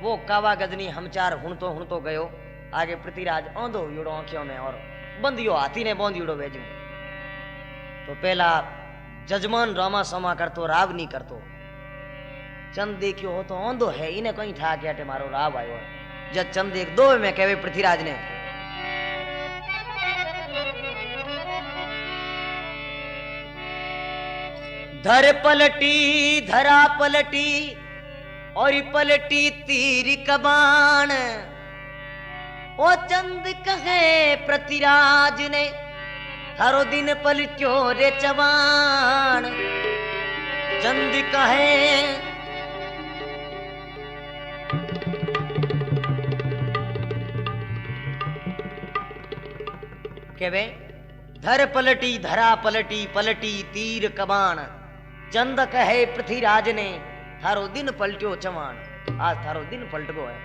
वो कावा गजनी हमचार हुण तो गयो आगे पृथ्वीराज आंधो युड़ो आंखों में और बंदियो हाथी ने बंद युड़ो भेजू तो पहला जजमान रामा समा करतो राव नहीं करतो चंद देखियो हो तो आंधो है इन्हें कहीं ठा के अटे मारो राव आयो जब चंद एक दो में कहवे पृथ्वीराज ने धर पलटी धरा पलटी और पलटी तीर कबान ओ चंद कहे पृथ्वीराज ने हरो दिन पलट्यो रे चवान चंद कहे केवे धर पलटी धरा पलटी पलटी तीर कबान चंद कहे पृथ्वीराज ने थारो दिन पलट्यो चवान आज थारो दिन पलट गो है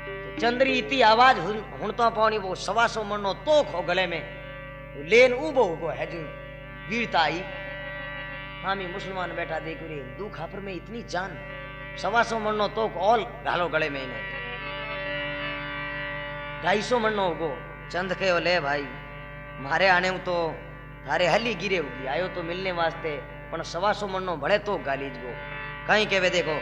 तो चंद्री इतनी आवाज हुणता पानी वो 125 मनो तोख हो गले में लेन उबो उबो है जो वीरता आई हामी मुसलमान बैठा देखो रे हिंदू खापर में इतनी जान 125 मनो तोख ऑल घालो गले में इन्हें 250 मनो उगो चंद कहो ले भाई मारे आने तो थारे हली गिरे होगी आयो तो मिलने वास्ते पण 125 मनो भले तो गालीज गो कहीं केवे देखो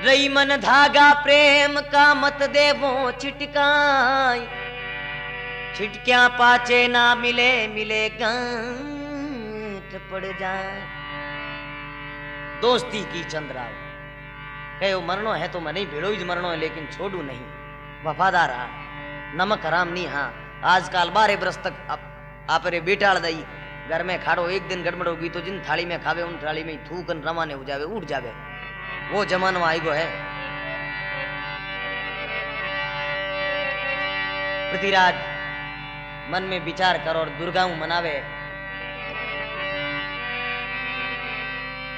रही मन धागा प्रेम का मत देवो छिटकाई छिटक्या पाचे ना मिले मिले गांठ पड़ जाए दोस्ती की चंद्राव कहो मरनो है तो मने भेड़ो ही मरनो है लेकिन छोड़ू नहीं वफादार हा नमक हराम नहीं हाँ आजकल 12 बरस तक आप रे बेटाड़ दई घर में खाड़ो, एक दिन गड़बड़ होगी तो जिन थाली में खावे उन थाली में ही थूकन रवाने हो जावे, उठ जावे। वो जमाना आई गो है। पृथ्वीराज मन में विचार कर और दुर्गाऊ मनावे।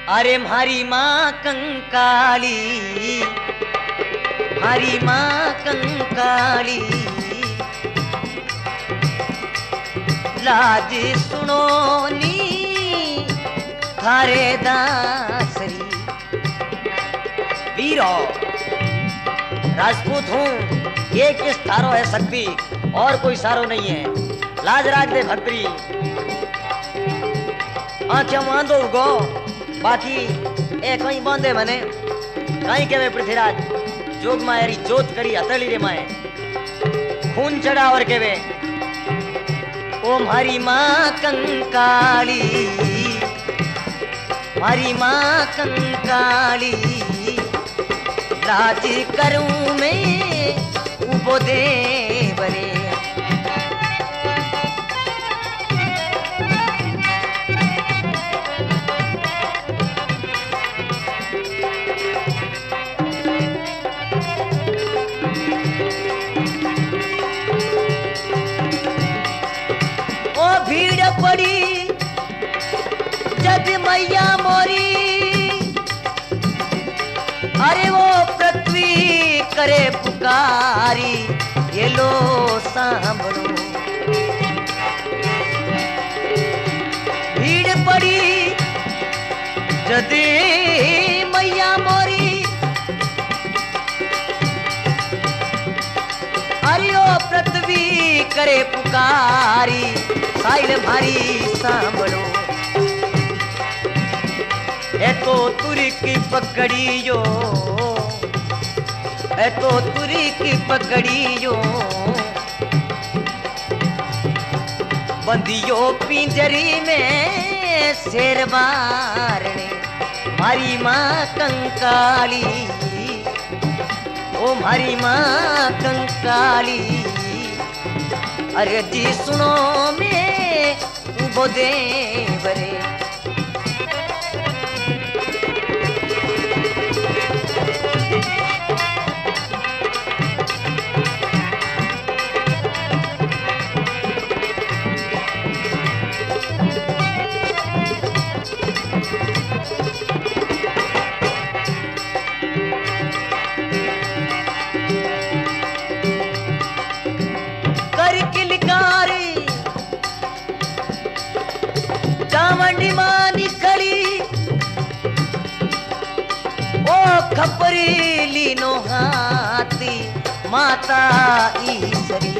अरे म्हारी माँ कंकाली, म्हारी माँ कंकाली, लाज सुनो नी थारे दासरी। वीरो राजपूत हूँ, एक इस थारो है शक्ति और कोई सारो नहीं है। लाज राख दे भक्तरी, आंखें बांधो गो, बाकी ए कहीं बांधे मने कहीं के पृथ्वीराज जोग मायरी जोत करी हथेली रे माए खून चढ़ा और के वे ओ हरी माँ कंकाली, हरी माँ कंकाली, राज करूं मैं उबो दे बरे। भीड़ पड़ी जग मैया मोरी, अरे वो पृथ्वी करे पुकारी, ये लो सांभलो। भीड़ पड़ी जग मैया मोरी, अरे वो पृथ्वी करे पुकारी, साइल भारी सांभलो। ए तो तुरी की पकड़ियो, ए तो तुरी की पकड़ियो, बंदियो पिंजरी में शेर मारने। हमारी माँ कंकाली, ओ हमारी माँ कंकाली, अरे जी सुनो मैं उबो दे बरे। खपरी लीनो हाथी माता ईसरी,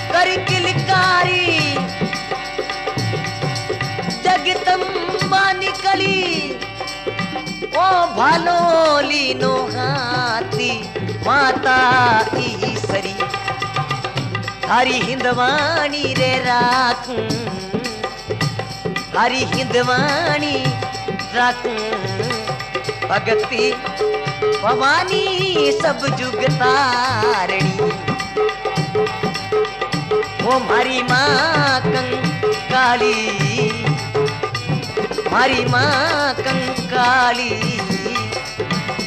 कर किलकारी जगदम्बा निकली, ओ भालो लीनो हाथी माता ईसरी। थारी हिंदवाणी रे राखूं, हरी हिंदवाणी राखूं, भगती भवानी सब जुग तारणी। वो हमारी माँ कंकाली, हमारी माँ कंकाली,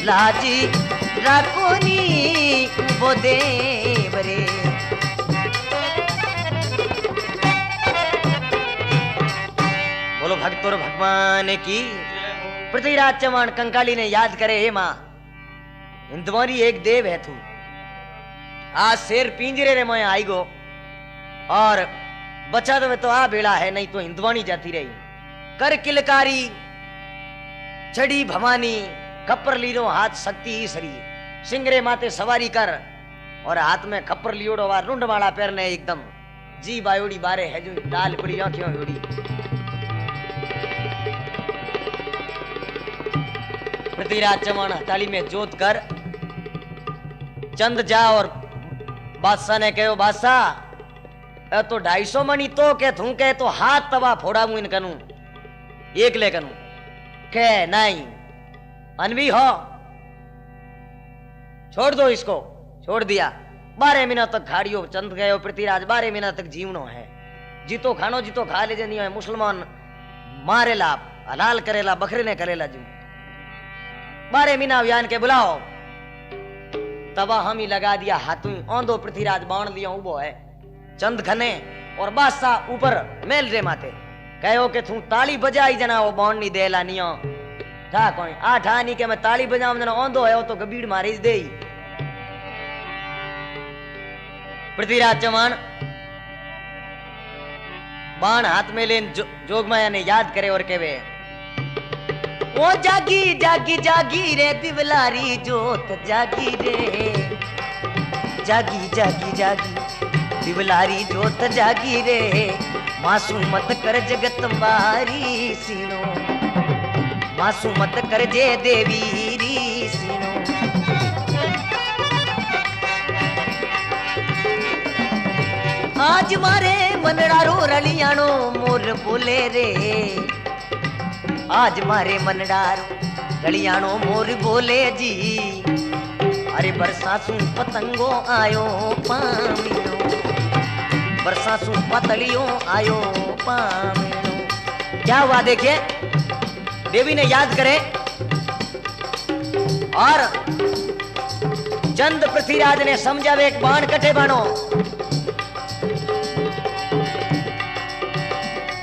लाजी राखो नी वो देवरे। बोलो भक्तों भगवान की। पृथ्वीराज चौहान कंकाली ने याद करे, हे मां हिंदवारी एक देव है तू, आज शेर पिंजरे रे मैं आई गो और बचा तो आ बेड़ा है, नहीं तो हिंदवानी जाती रही। कर किलकारी चढ़ी भवानी, खप्पर लीनो हाथ शक्ति ईसरी, सिंगरे माते सवारी कर और हाथ में खप्पर लियोड़ो वा रुंड वाला पैरने एकदम जी बायोड़ी बारे है जो लाल पड़ी आंखों योड़ी। पृथ्वीराज चौहान हथेली में जोत कर चंद जा और बादशाह ने कहो, बादशाह तो 250 मणि तो के थू के तो हाथ तवा फोड़ा मुइन कनू एक ले कनू के नहीं अनवी हो छोड़ दो इसको। छोड़ दिया। 12 महीना तक खाड़ियो चंद गयो पृथ्वीराज, 12 महीना तक जीवनो है। जीतो खानो जीतो खा ले नहीं है, मुसलमान मारेला हलाल करेला बकरे ने करेला जी। 12 महीना अभियान के बुलाओ। तबा हम ही लगा दिया हाथों औंधो पृथ्वीराज बाण लिया उबो है चंद खने और बादशाह ऊपर मेल रे माते कहो के तू ताली बजाई जना वो बाण नहीं देला नियो ठा कोई आ ठा नहीं के मैं ताली बजाऊं जना औंधो है वो तो गबीड़ मारी दे। पृथ्वीराज चौहान बाण हाथ में लेन जोगमाया ने याद करे और केवे ओ जागी जागी जागी रे दिवलारी जोत जागी रे, जागी जागी जागी दिवलारी जोत जागी रे, मासूम मत कर जगत मारी सीनो, मासूम मत कर जे देवी री सीनो। आज मारे मनडारो रलियानो मोर बोले रे, आज मारे मनडारो रलियानो मोर बोले जी, अरे बरसासू पतंगो आयो पामिनो, बरसासू पतलियो आयो पामिनो। क्या हुआ देखिए, देवी ने याद करे और चंद पृथ्वीराज ने समझावे एक बाण कटे बाणो,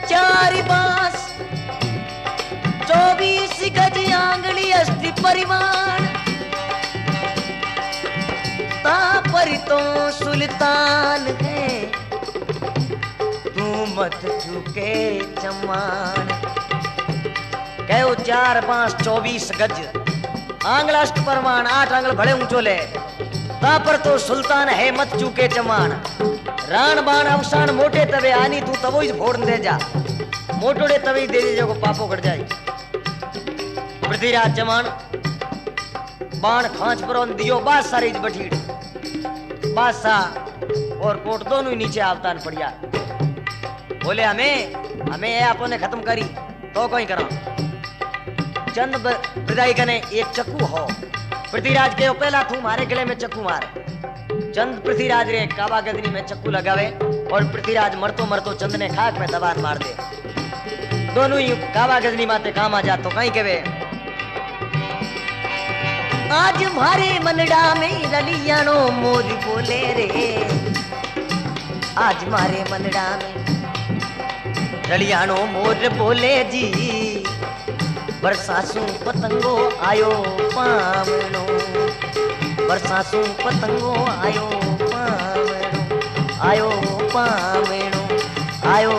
4 बांस 24 गज आंगली अस्थि परिमाण, तापर तो सुल्तान है तू मत झुके चमान। कहो 4 बांस 24 गज आंगल अष्ट परमाण 8 आंगल भले ऊंचो ले, तापर तो सुल्तान है मत चूके चमान। राण बाण अवसान मोटे तवे आनी तू तवो ही फोड़ दे जा, मोटोड़े तवे दे दे जो पापो कट जाए। पृथ्वीराज चमान बाण खांच पर दियो बादशाह रीज बठीड़, बादशाह और कोट दोनों ही नीचे आवतान पड़िया। बोले हमें आपने खत्म करी तो कोई करा। चंद प्रदाई कने एक चक्कू हो, पृथ्वीराज के पहला तू मारे गले में चक्कू मार। चंद पृथ्वीराज रे काबा गदनी में चक्कू लगावे और पृथ्वीराज मरतो मरतो चंद ने खाक में दबान मार दे। दोनों ही काबा गदनी माते काम आ जातो कहीं केवे आज मारे मनडा में रलियानो मोर बोले रे, आज मारे मनडा में रलियानो मोर बोले जी, बरसासू पतंगो आयो पामनो, बरसासू पतंगो आयो पामनो, आयो पामनो, आयो